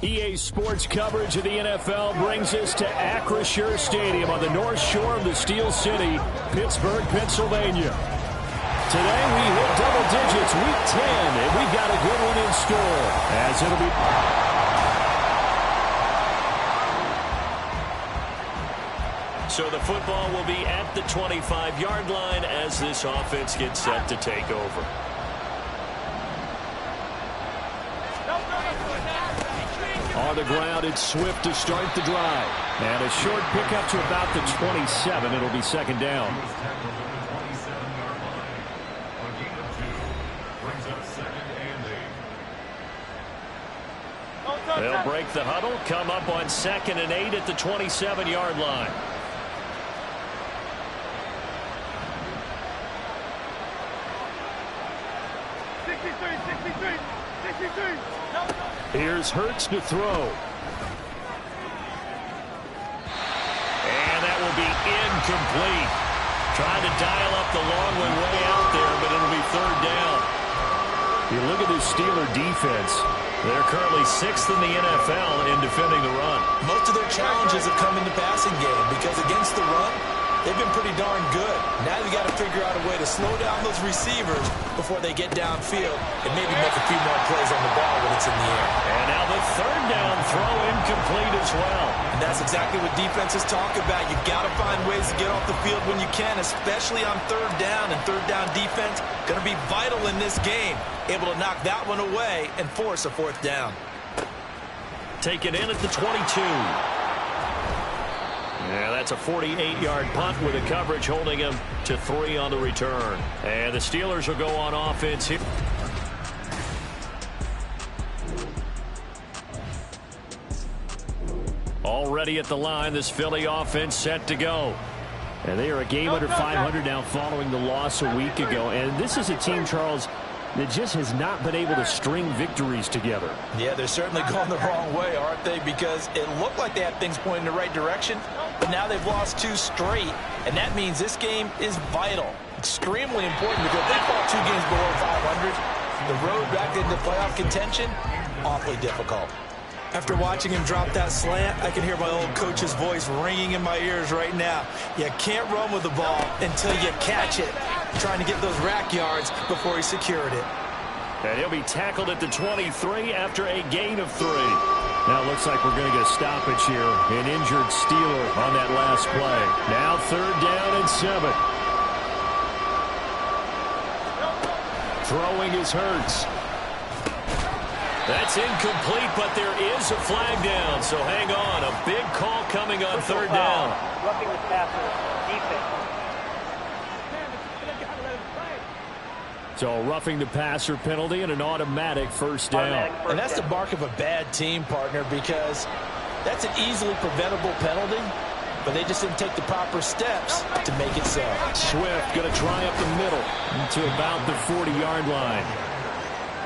EA Sports coverage of the NFL brings us to Acrisure Stadium on the north shore of the Steel City, Pittsburgh, Pennsylvania. Today we hit double digits, week 10, and we've got a good one in store, as it'll be... So the football will be at the 25-yard line as this offense gets set to take over. On the ground, it's Swift to start the drive. And a short pickup to about the 27. It'll be second down. They'll break the huddle, come up on 2nd and 8 at the 27-yard line. Here's Hurts to throw. And that will be incomplete. Trying to dial up the long one way out there, but it'll be third down. You look at this Steeler defense. They're currently 6th in the NFL in defending the run. Most of their challenges have come in the passing game because against the run, they've been pretty darn good. Now you got to figure out a way to slow down those receivers before they get downfield and maybe make a few more plays on the ball when it's in the air. And now the third down throw incomplete as well. And that's exactly what defenses talk about. You got to find ways to get off the field when you can, especially on third down. And third down defense going to be vital in this game. Able to knock that one away and force a fourth down. Take it in at the 22. Yeah, that's a 48-yard punt with a coverage holding him to 3 on the return. And the Steelers will go on offense here. Already at the line, this Philly offense set to go. And they are a game under 500 now following the loss a week ago. And this is a team, Charles, that just has not been able to string victories together. Yeah, they're certainly going the wrong way, aren't they? Because it looked like they had things pointing in the right direction, but now they've lost 2 straight, and that means this game is vital. Extremely important because they fall 2 games below 500. The road back into playoff contention, awfully difficult. After watching him drop that slant, I can hear my old coach's voice ringing in my ears right now. You can't run with the ball until you catch it. Trying to get those rack yards before he secured it. And he'll be tackled at the 23 after a gain of 3. Now it looks like we're going to get a stoppage here. An injured Steeler on that last play. Now third down and 7. Throwing is Hurts. That's incomplete, but there is a flag down, so hang on. A big call coming on third down. Roughing the passer, defense. So roughing the passer penalty and an automatic first down. And that's the mark of a bad team, partner, because that's an easily preventable penalty, but they just didn't take the proper steps to make it so. Swift going to try up the middle to about the 40-yard line.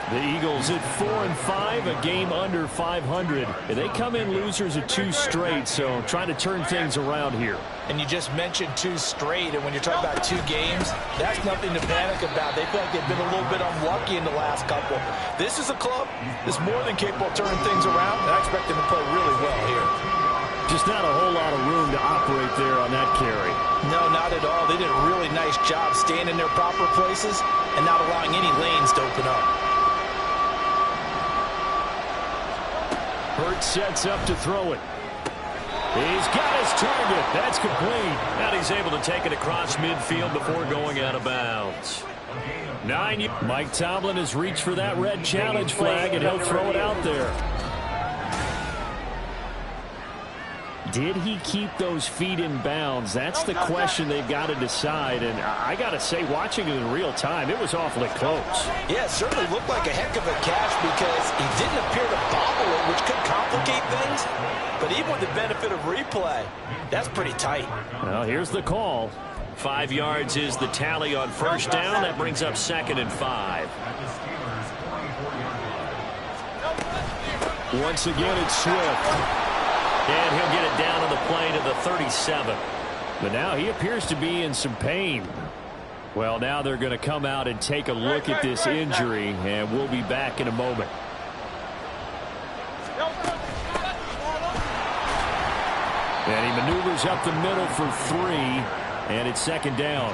The Eagles at 4-5, a game under 500. They come in losers of 2 straight, so trying to turn things around here. And you just mentioned 2 straight, and when you're talking about 2 games, that's nothing to panic about. They feel like they've been a little bit unlucky in the last couple. This is a club that's more than capable of turning things around, and I expect them to play really well here. Just not a whole lot of room to operate there on that carry. No, not at all. They did a really nice job staying in their proper places and not allowing any lanes to open up. Hurts sets up to throw it. He's got his target. That's complete. And he's able to take it across midfield before going out of bounds. 9. Mike Tomlin has reached for that red challenge flag, and he'll throw it out there. Did he keep those feet in bounds? That's the question they've got to decide. And I got to say, watching it in real time, it was awfully close. Yeah, it certainly looked like a heck of a catch because he didn't appear to bobble it, which could complicate things. But even with the benefit of replay, that's pretty tight. Well, here's the call. 5 yards is the tally on first down. That brings up 2nd and 5. Once again, it's Swift. And he'll get it down on the play to the 37. But now he appears to be in some pain. Well, now they're going to come out and take a look at this injury, and we'll be back in a moment. And he maneuvers up the middle for 3, and it's second down.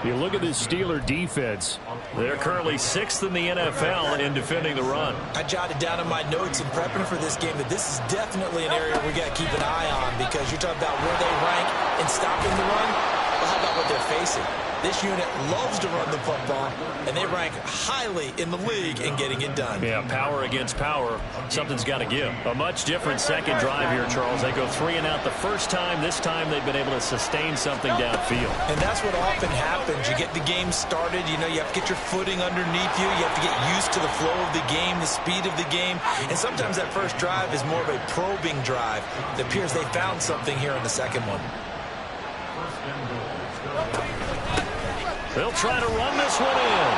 You look at this Steeler defense. They're currently 6th in the NFL in defending the run. I jotted down in my notes in prepping for this game that this is definitely an area we got to keep an eye on, because you're talking about where they rank in stopping the run. Well, how about what they're facing? This unit loves to run the football, and they rank highly in the league in getting it done. Yeah, power against power. Something's got to give. A much different second drive here, Charles. They go 3 and out the first time. This time they've been able to sustain something downfield. And that's what often happens. You get the game started. You know, you have to get your footing underneath you. You have to get used to the flow of the game, the speed of the game. And sometimes that first drive is more of a probing drive. It appears they found something here in the second one. They'll try to run this one in.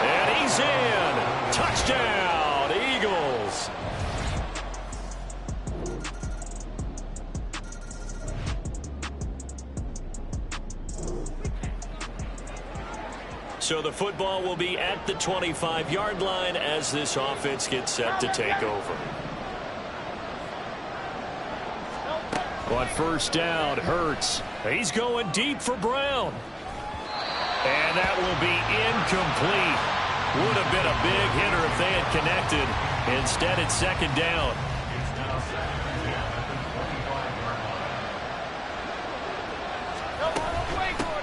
And he's in. Touchdown, Eagles. So the football will be at the 25-yard line as this offense gets set to take over. On first down, Hurts. He's going deep for Brown. And that will be incomplete. Would have been a big hitter if they had connected. Instead, it's second down.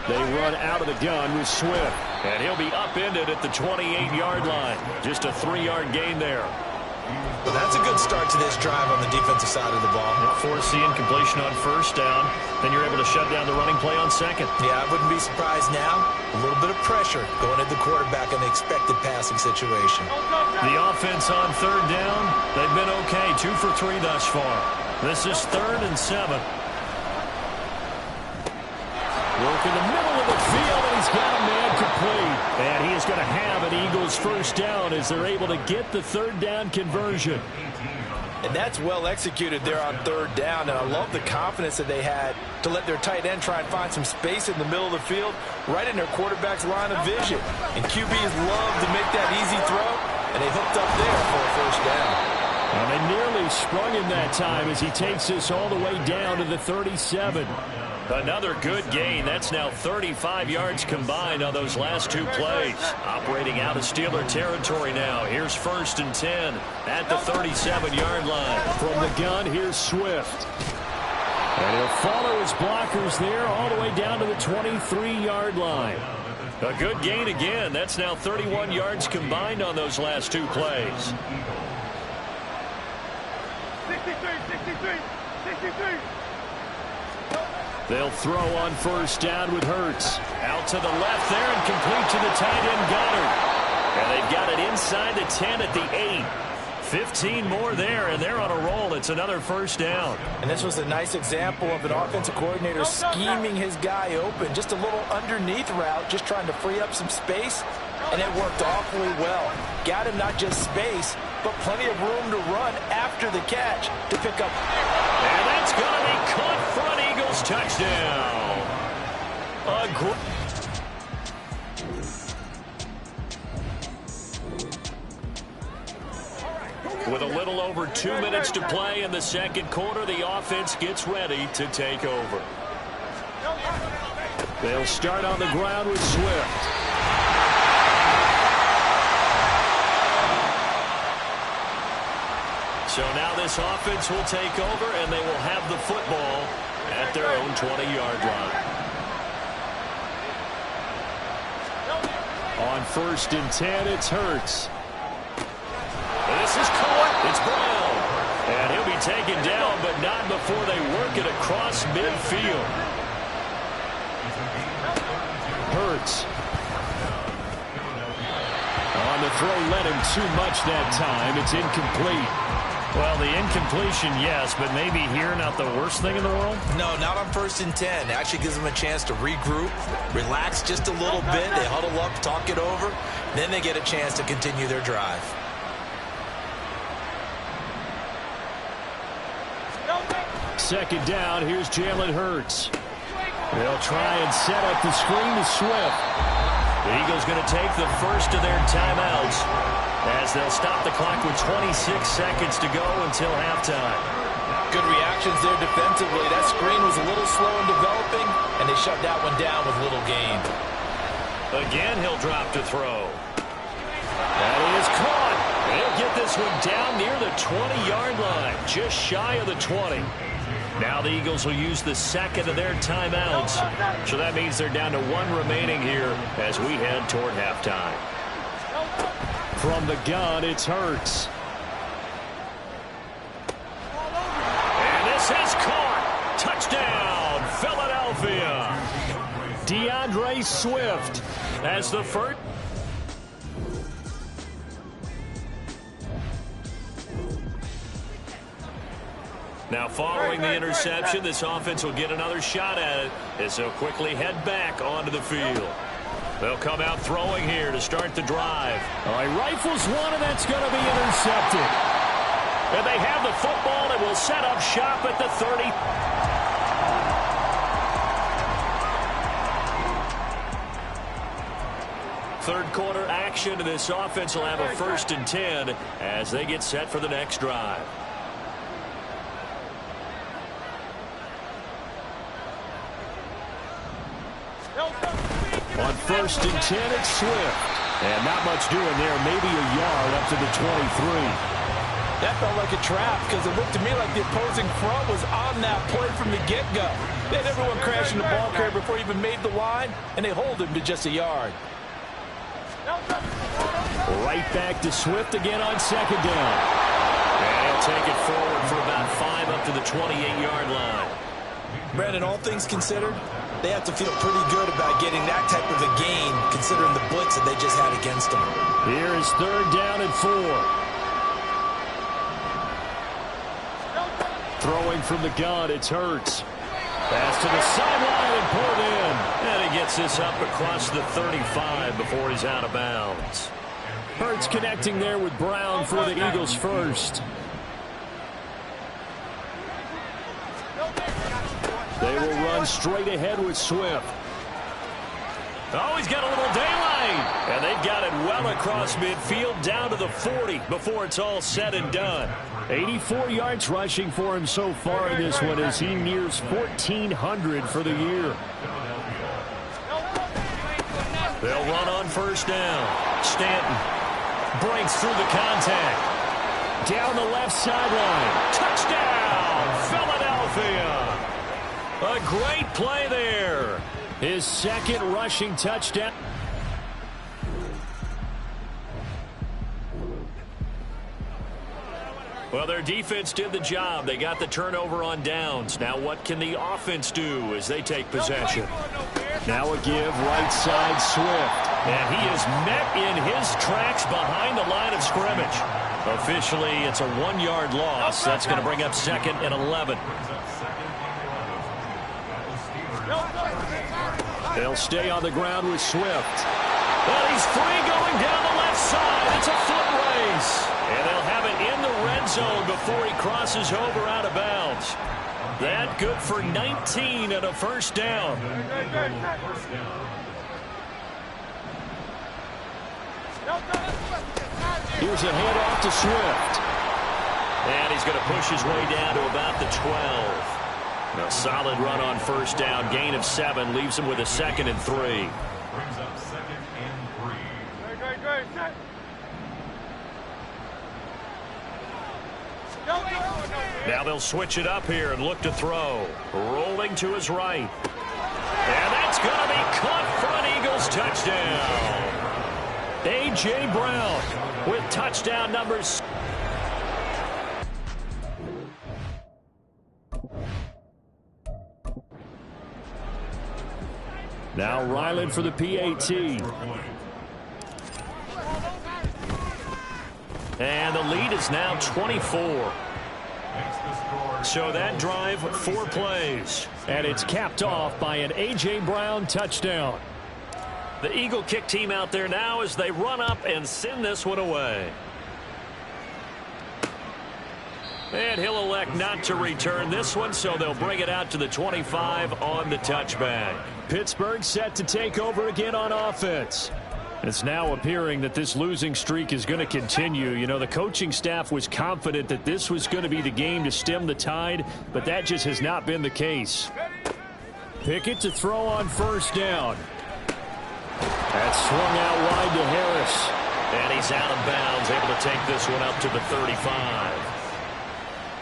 They run out of the gun with Swift. And he'll be upended at the 28-yard line. Just a 3-yard gain there. Well, that's a good start to this drive on the defensive side of the ball. Force the incompletion on first down. Then you're able to shut down the running play on second. Yeah, I wouldn't be surprised now. A little bit of pressure going at the quarterback in the expected passing situation. The offense on third down, they've been okay. 2 for 3 thus far. This is 3rd and 7. Work in the middle of the field, and he's got a man complete. And he is going to have an Eagles first down as they're able to get the third down conversion. And that's well executed there on third down. And I love the confidence that they had to let their tight end try and find some space in the middle of the field, right in their quarterback's line of vision. And QBs love to make that easy throw, and they hooked up there for a first down. And they nearly sprung him that time as he takes this all the way down to the 37. Another good gain. That's now 35 yards combined on those last 2 plays. Operating out of Steeler territory now. Here's 1st and 10 at the 37-yard line. From the gun, here's Swift. And he'll follow his blockers there all the way down to the 23-yard line. A good gain again. That's now 31 yards combined on those last 2 plays. 63. They'll throw on first down with Hurts. Out to the left there and complete to the tight end Goddard. And they've got it inside the 10 at the 8. 15 more there, and they're on a roll. It's another first down. And this was a nice example of an offensive coordinator scheming his guy open. Just a little underneath route, just trying to free up some space, and it worked awfully well. Got him not just space, but plenty of room to run after the catch to pick up. And that's going to be caught front. Eagles touchdown. With a little over 2 minutes to play in the second quarter, the offense gets ready to take over. They'll start on the ground with Swift. So now this offense will take over, and they will have the football at their own 20-yard line. On 1st and 10, it's Hurts. This is caught. It's Brown. And he'll be taken down, but not before they work it across midfield. Hurts. On the throw, led him too much that time. It's incomplete. Well, the incompletion, yes, but maybe here not the worst thing in the world? No, not on 1st and 10. It actually gives them a chance to regroup, relax just a little bit. They huddle up, talk it over. Then they get a chance to continue their drive. Second down, here's Jalen Hurts. They'll try and set up the screen to Swift. The Eagles going to take the first of their timeouts as they'll stop the clock with 26 seconds to go until halftime. Good reactions there defensively. That screen was a little slow in developing, and they shut that one down with little gain. Again, he'll drop to throw. That is caught. They'll get this one down near the 20-yard line, just shy of the 20. Now the Eagles will use the second of their timeouts. So that means they're down to one remaining here as we head toward halftime. From the gun, it's Hurts. And this is caught. Touchdown, Philadelphia. DeAndre Swift as the first. Now following the interception, this offense will get another shot at it as they'll quickly head back onto the field. They'll come out throwing here to start the drive. He rifles one, and that's going to be intercepted. And they have the football and will set up shop at the 30. Third quarter action, and this offense will have a 1st and 10 as they get set for the next drive. On 1st and 10, it's Swift. And not much doing there, maybe a yard up to the 23. That felt like a trap because it looked to me like the opposing front was on that play from the get-go. They had everyone crashing the ball carrier before he even made the line, and they hold him to just a yard. Right back to Swift again on 2nd down. And he'll take it forward for about 5 up to the 28-yard line. Brandon, all things considered, they have to feel pretty good about getting that type of a gain considering the blitz that they just had against them. Here is 3rd down and 4. Throwing from the gun, it's Hurts. Pass to the sideline and pulled in. And he gets this up across the 35 before he's out of bounds. Hurts connecting there with Brown for the Eagles first. They will run straight ahead with Swift. Oh, he's got a little daylight. And they've got it well across midfield down to the 40 before it's all said and done. 84 yards rushing for him so far in this one as he nears 1,400 for the year. They'll run on 1st down. Stanton breaks through the contact. Down the left sideline. Touchdown, Philadelphia. A great play there. His 2nd rushing touchdown. Well, their defense did the job. They got the turnover on downs. Now what can the offense do as they take possession? Now a give, right side, Swift. And he is met in his tracks behind the line of scrimmage. Officially, it's a 1-yard loss. That's going to bring up 2nd and 11. They'll stay on the ground with Swift. Well, he's free going down the left side. It's a foot race. And they'll have it in the red zone before he crosses over out of bounds. That good for 19 and a 1st down. Here's a handoff to Swift. And he's going to push his way down to about the 12. A solid run on 1st down. Gain of 7 leaves him with a 2nd and 3. Brings up 2nd and 3. Now they'll switch it up here and look to throw. Rolling to his right. And that's going to be caught for an Eagles touchdown. A.J. Brown with touchdown numbers. Now Ryland for the PAT. And the lead is now 24. So that drive, 4 plays. And it's capped off by an A.J. Brown touchdown. The Eagle kick team out there now as they run up and send this one away. And he'll elect not to return this one, so they'll bring it out to the 25 on the touchback. Pittsburgh set to take over again on offense. It's now appearing that this losing streak is going to continue. You know, the coaching staff was confident that this was going to be the game to stem the tide, but that just has not been the case. Pickett to throw on first down. That's swung out wide to Harris. And he's out of bounds, able to take this one up to the 35.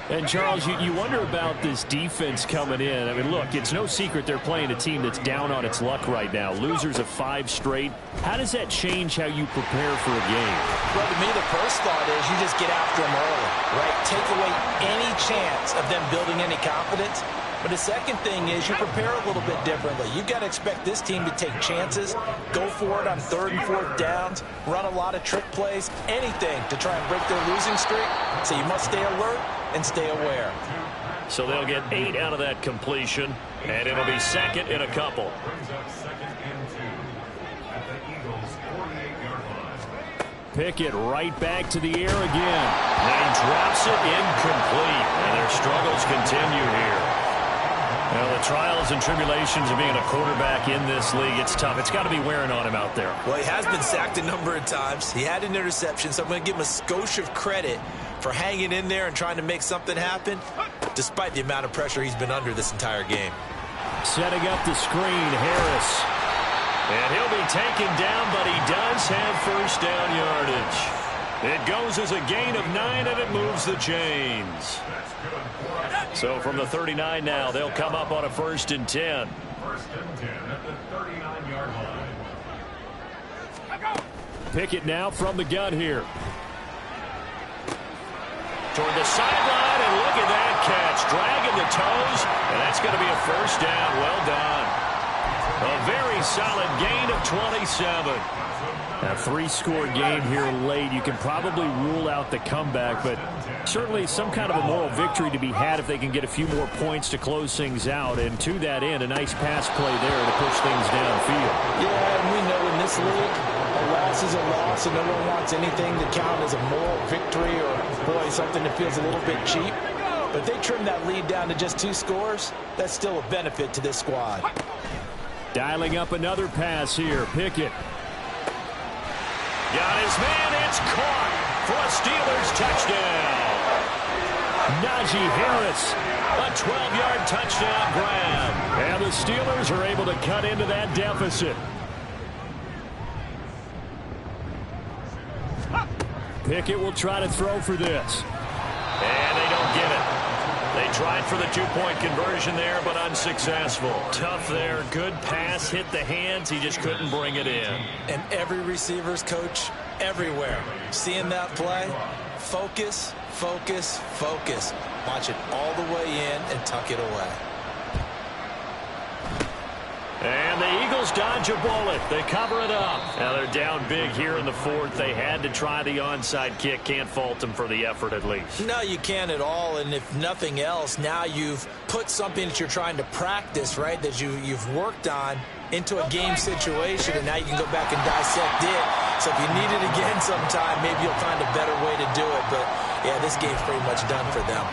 And, Charles, you wonder about this defense coming in. I mean, look, it's no secret they're playing a team that's down on its luck right now. Losers of 5 straight. How does that change how you prepare for a game? Well, to me, the first thought is you just get after them early, right? Take away any chance of them building any confidence. But the second thing is you prepare a little bit differently. You've got to expect this team to take chances, go for it on 3rd and 4th downs, run a lot of trick plays, anything to try and break their losing streak. So you must stay alert and stay aware. So they'll get 8 out of that completion, and it'll be second and a couple. Brings up 2nd and 2 at the Eagles' 48-yard line. Pickett right back to the air again. And he drops it incomplete. And their struggles continue here. Well, the trials and tribulations of being a quarterback in this league, it's tough. It's got to be wearing on him out there. Well, he has been sacked a number of times. He had an interception, so I'm going to give him a skosh of credit for hanging in there and trying to make something happen, despite the amount of pressure he's been under this entire game. Setting up the screen, Harris. And he'll be taken down, but he does have first down yardage. It goes as a gain of 9, and it moves the chains. So from the 39 now, they'll come up on a 1st and 10. 1st and 10 at the 39-yard line. Pickett now from the gun here. Toward the sideline, and look at that catch. Dragging the toes, and that's going to be a first down. Well done. A very solid gain of 27. A 3-score game here late. You can probably rule out the comeback, but certainly some kind of a moral victory to be had if they can get a few more points to close things out. And to that end, a nice pass play there to push things downfield. Yeah, and we know in this league, a loss is a loss, and no one wants anything to count as a moral victory or, boy, something that feels a little bit cheap. But if they trim that lead down to just 2 scores, that's still a benefit to this squad. Dialing up another pass here. Pickett. Got his man. It's caught for a Steelers touchdown. Najee Harris, a 12-yard touchdown grab. And the Steelers are able to cut into that deficit. Pickett will try to throw for this. And they don't get it. They tried for the 2-point conversion there, but unsuccessful. Tough there. Good pass. Hit the hands. He just couldn't bring it in. And every receiver's coach everywhere, seeing that play, focus, focus, focus. Watch it all the way in and tuck it away. And the Eagles dodge a bullet. They cover it up. Now they're down big here in the 4th. They had to try the onside kick. Can't fault them for the effort at least. No, you can't at all. And if nothing else, now you've put something that you're trying to practice, right, that you've worked on into a game situation, and now you can go back and dissect it. So if you need it again sometime, maybe you'll find a better way to do it. But, yeah, this game's pretty much done for them.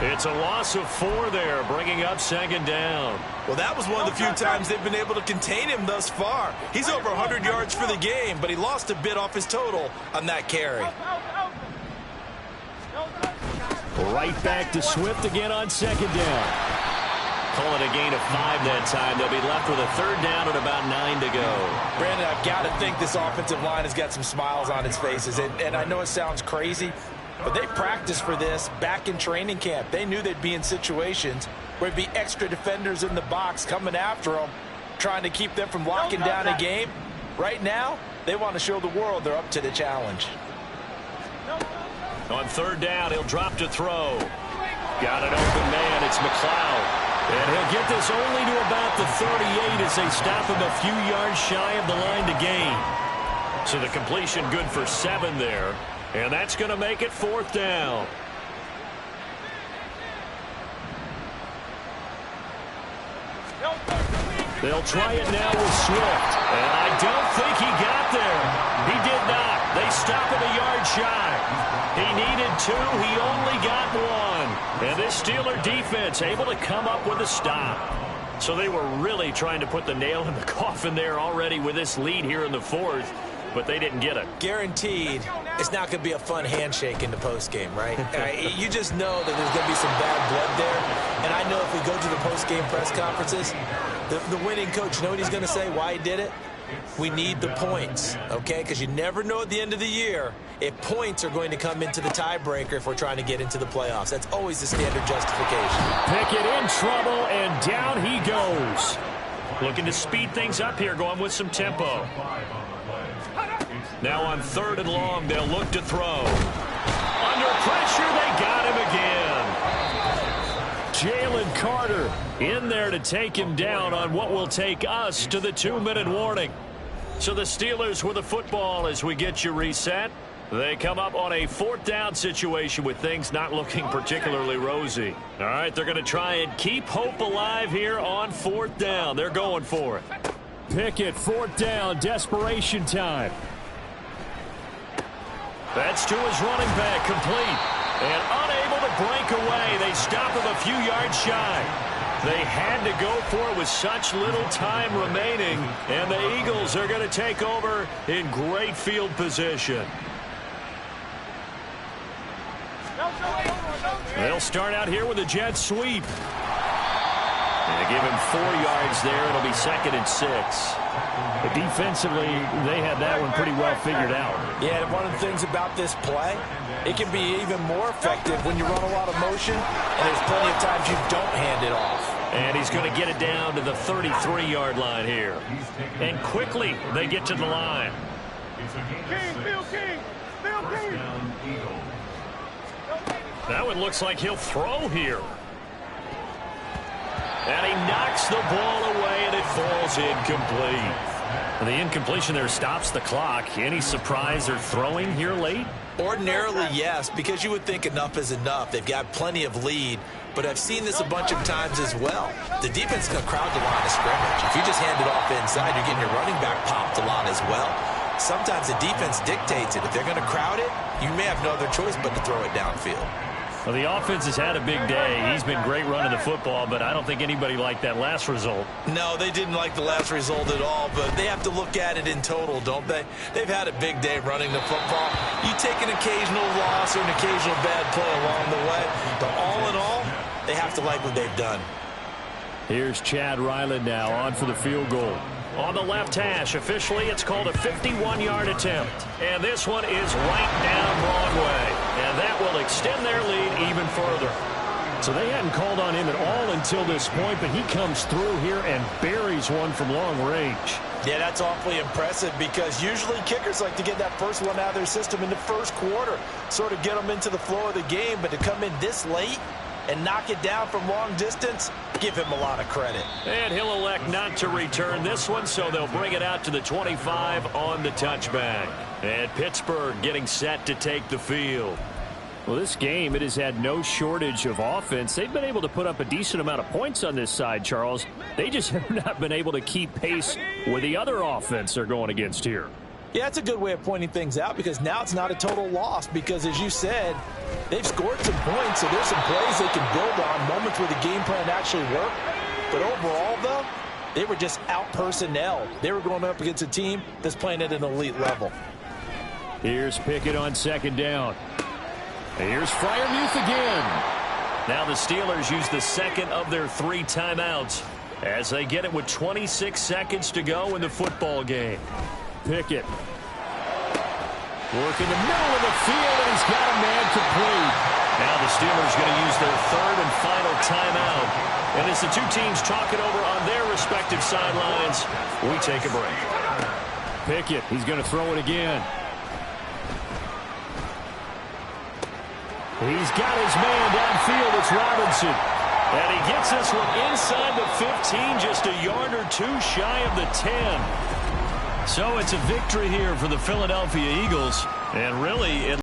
It's a loss of 4 there, bringing up 2nd down. Well, that was one of the few times they've been able to contain him thus far. He's over 100 yards for the game, but he lost a bit off his total on that carry. Right back to Swift again on 2nd down. Call it a gain of 5 that time. They'll be left with a 3rd down and about 9 to go. Brandon, I've got to think this offensive line has got some smiles on its faces. And I know it sounds crazy, but they practiced for this back in training camp. They knew they'd be in situations where there'd be extra defenders in the box coming after them, trying to keep them from locking down a game. Right now, they want to show the world they're up to the challenge. On 3rd down, he'll drop to throw. Got an open man. It's McLeod. And he'll get this only to about the 38 as they stop him a few yards shy of the line to gain. So the completion good for 7 there. And that's going to make it 4th down. They'll try it now with Swift. And I don't think he got there. He did not. They stop him a yard shy. He needed 2. He only got 1. And this Steeler defense able to come up with a stop. So they were really trying to put the nail in the coffin there already with this lead here in the 4th. but they didn't get it. Guaranteed, it's not going to be a fun handshake in the postgame, right? You just know that there's going to be some bad blood there. And I know if we go to the postgame press conferences, the winning coach, you know what he's going to say, why he did it? We need the points, okay? Because you never know at the end of the year if points are going to come into the tiebreaker if we're trying to get into the playoffs. That's always the standard justification. Pickett in trouble, and down he goes. Looking to speed things up here, going with some tempo. Now on 3rd and long, they'll look to throw. Under pressure, they got him again. Jalen Carter in there to take him down on what will take us to the 2-minute warning. So the Steelers with the football as we get you reset. They come up on a 4th down situation with things not looking particularly rosy. All right, they're going to try and keep hope alive here on 4th down. They're going for it. Pickett, 4th down, desperation time. That's to his running back, complete. And unable to break away. They stop him a few yards shy. They had to go for it with such little time remaining. And the Eagles are going to take over in great field position. They'll start out here with a jet sweep. And they give him 4 yards there. It'll be 2nd and 6. But defensively, they had that one pretty well figured out. Yeah, and one of the things about this play, it can be even more effective when you run a lot of motion, and there's plenty of times you don't hand it off. And he's going to get it down to the 33-yard line here. And quickly, they get to the line. That one looks like he'll throw here. And he knocks the ball away, and it falls incomplete. And the incompletion there stops the clock. Any surprise they're throwing here late? Ordinarily, yes, because you would think enough is enough. They've got plenty of lead, but I've seen this a bunch of times as well. The defense is going to crowd the line of scrimmage. If you just hand it off inside, you're getting your running back popped a lot as well. Sometimes the defense dictates it. If they're going to crowd it, you may have no other choice but to throw it downfield. Well, the offense has had a big day. He's been great running the football, but I don't think anybody liked that last result. No, they didn't like the last result at all, but they have to look at it in total, don't they? They've had a big day running the football. You take an occasional loss or an occasional bad play along the way, but all in all, they have to like what they've done. Here's Chad Ryland now on for the field goal. On the left hash, officially it's called a 51-yard attempt. And this one is right down Broadway. And that will extend their lead even further. So they hadn't called on him at all until this point, but he comes through here and buries one from long range. Yeah, that's awfully impressive because usually kickers like to get that first one out of their system in the first quarter, sort of get them into the flow of the game, but to come in this late and knock it down from long distance, give him a lot of credit. And he'll elect not to return this one, so they'll bring it out to the 25 on the touchback. And Pittsburgh getting set to take the field. Well, this game, it has had no shortage of offense. They've been able to put up a decent amount of points on this side, Charles. They just have not been able to keep pace with the other offense they're going against here. Yeah, that's a good way of pointing things out because now it's not a total loss because, as you said, they've scored some points, so there's some plays they can build on, moments where the game plan actually worked. But overall, though, they were just out-personnel. They were going up against a team that's playing at an elite level. Here's Pickett on 2nd down. Here's Freiermuth again. Now the Steelers use the 2nd of their 3 timeouts as they get it with 26 seconds to go in the football game. Pickett working the middle of the field, and he's got a man complete. Now the Steelers going to use their 3rd and final timeout. And as the two teams talk it over on their respective sidelines, we take a break. Pickett, he's going to throw it again. He's got his man downfield. It's Robinson. And he gets this one inside the 15, just a yard or 2 shy of the 10. So it's a victory here for the Philadelphia Eagles. And really, it